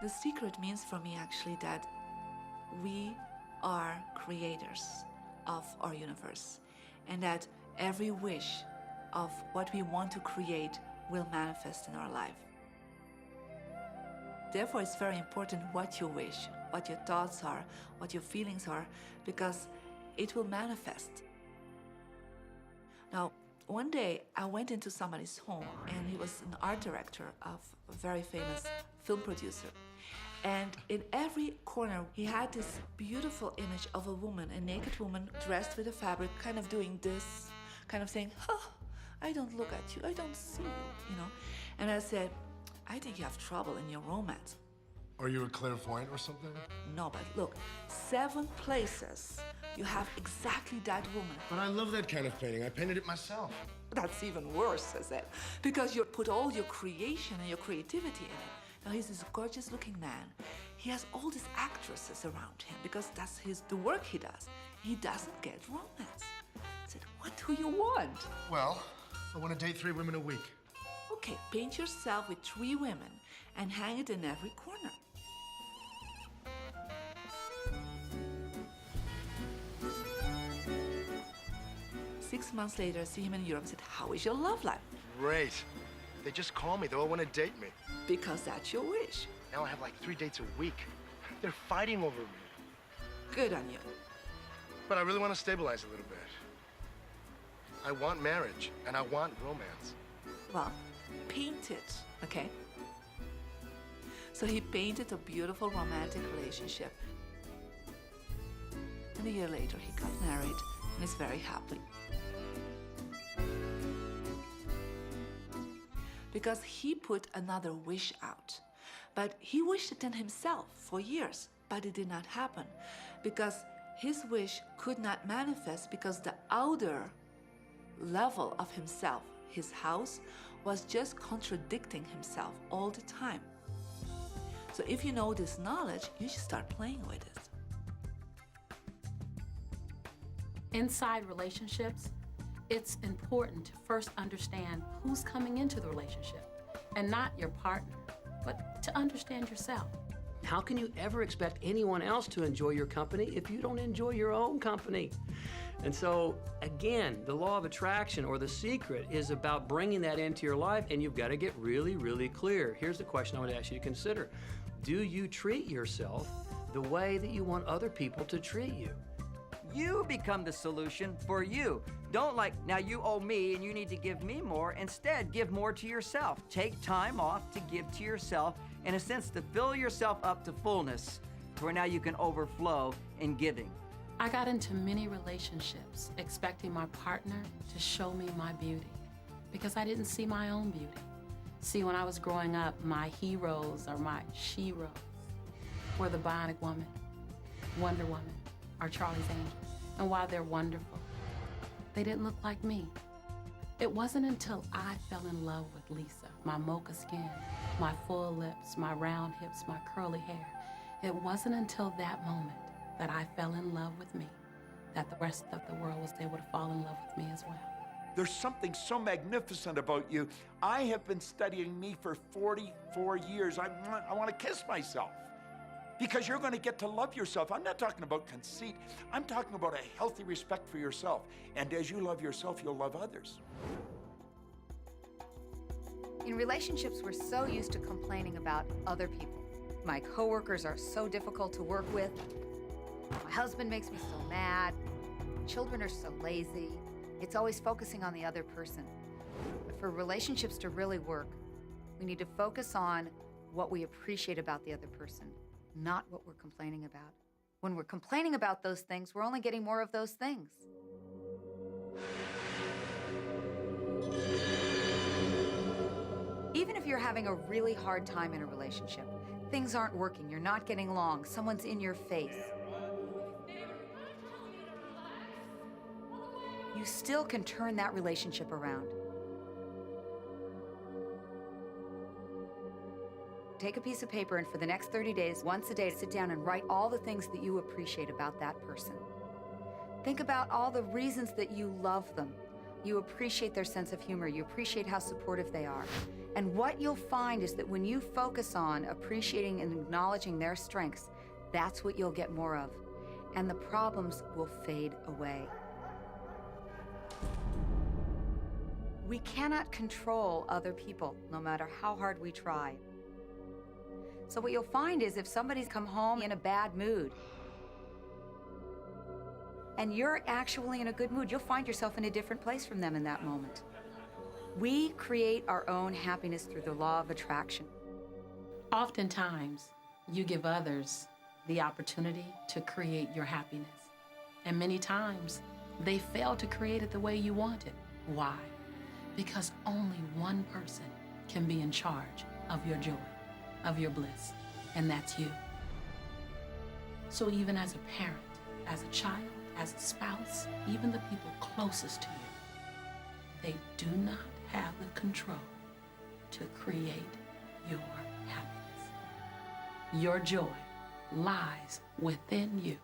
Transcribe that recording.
The secret means for me actually that we are creators of our universe, and that every wish of what we want to create will manifest in our life. Therefore, it's very important what you wish, what your thoughts are, what your feelings are, because it will manifest. Now, one day I went into somebody's home, and he was an art director of a very famous film producer. And in every corner, he had this beautiful image of a woman, a naked woman dressed with a fabric, kind of doing this, kind of saying, "Oh, I don't look at you, I don't see you," And I said, "I think you have trouble in your romance." Are you a clairvoyant or something? No, but look, 7 places you have exactly that woman. But I love that kind of painting. I painted it myself. That's even worse, I said, because you put all your creation and your creativity in it. Now, he's this gorgeous-looking man. He has all these actresses around him because that's the work he does. He doesn't get romance. I said, "What do you want?" Well, I want to date 3 women a week. Okay, paint yourself with 3 women and hang it in every corner. Six months later, I see him in Europe and said, "How is your love life?" Great. They just call me. They all want to date me. Because that's your wish. Now I have like 3 dates a week. They're fighting over me. Good on you. But I really want to stabilize a little bit. I want marriage, and I want romance. Well, paint it, okay? So he painted a beautiful romantic relationship. And a year later, he got married and is very happy. Because he put another wish out. But he wished it in himself for years, but it did not happen. Because his wish could not manifest because the outer level of himself, his house, was just contradicting himself all the time. So if you know this knowledge, you should start playing with it. Inside relationships, it's important to first understand who's coming into the relationship, and not your partner, but to understand yourself. How can you ever expect anyone else to enjoy your company if you don't enjoy your own company? And so, again, the law of attraction, or the secret, is about bringing that into your life, and you've got to get really, really clear. Here's the question I would ask you to consider. Do you treat yourself the way that you want other people to treat you? You become the solution for you. Don't now you owe me and you need to give me more. Instead, give more to yourself. Take time off to give to yourself, in a sense, to fill yourself up to fullness, to where now you can overflow in giving. I got into many relationships expecting my partner to show me my beauty because I didn't see my own beauty. See, when I was growing up, my heroes or my she-ros were the Bionic Woman, Wonder Woman, or Charlie's Angels. And while they're wonderful, they didn't look like me. It wasn't until I fell in love with Lisa, my mocha skin, my full lips, my round hips, my curly hair. It wasn't until that moment that I fell in love with me that the rest of the world was able to fall in love with me as well. There's something so magnificent about you. I have been studying me for 44 years. I want to kiss myself. Because you're going to get to love yourself. I'm not talking about conceit. I'm talking about a healthy respect for yourself. And as you love yourself, you'll love others. In relationships, we're so used to complaining about other people. My coworkers are so difficult to work with. My husband makes me so mad. Children are so lazy. It's always focusing on the other person. But for relationships to really work, we need to focus on what we appreciate about the other person, not what we're complaining about. When we're complaining about those things, we're only getting more of those things. Even if you're having a really hard time in a relationship, things aren't working, you're not getting along, someone's in your face, you still can turn that relationship around. take a piece of paper and for the next 30 days, once a day, sit down and write all the things that you appreciate about that person. Think about all the reasons that you love them. You appreciate their sense of humor. You appreciate how supportive they are. And what you'll find is that when you focus on appreciating and acknowledging their strengths, that's what you'll get more of. And the problems will fade away. We cannot control other people, no matter how hard we try. So what you'll find is if somebody's come home in a bad mood, and you're actually in a good mood, you'll find yourself in a different place from them in that moment. We create our own happiness through the law of attraction. Oftentimes, you give others the opportunity to create your happiness. And many times, they fail to create it the way you want it. Why? Because only one person can be in charge of your joy, of your bliss, and that's you. So even as a parent, as a child, as a spouse, even the people closest to you, they do not have the control to create your happiness. Your joy lies within you.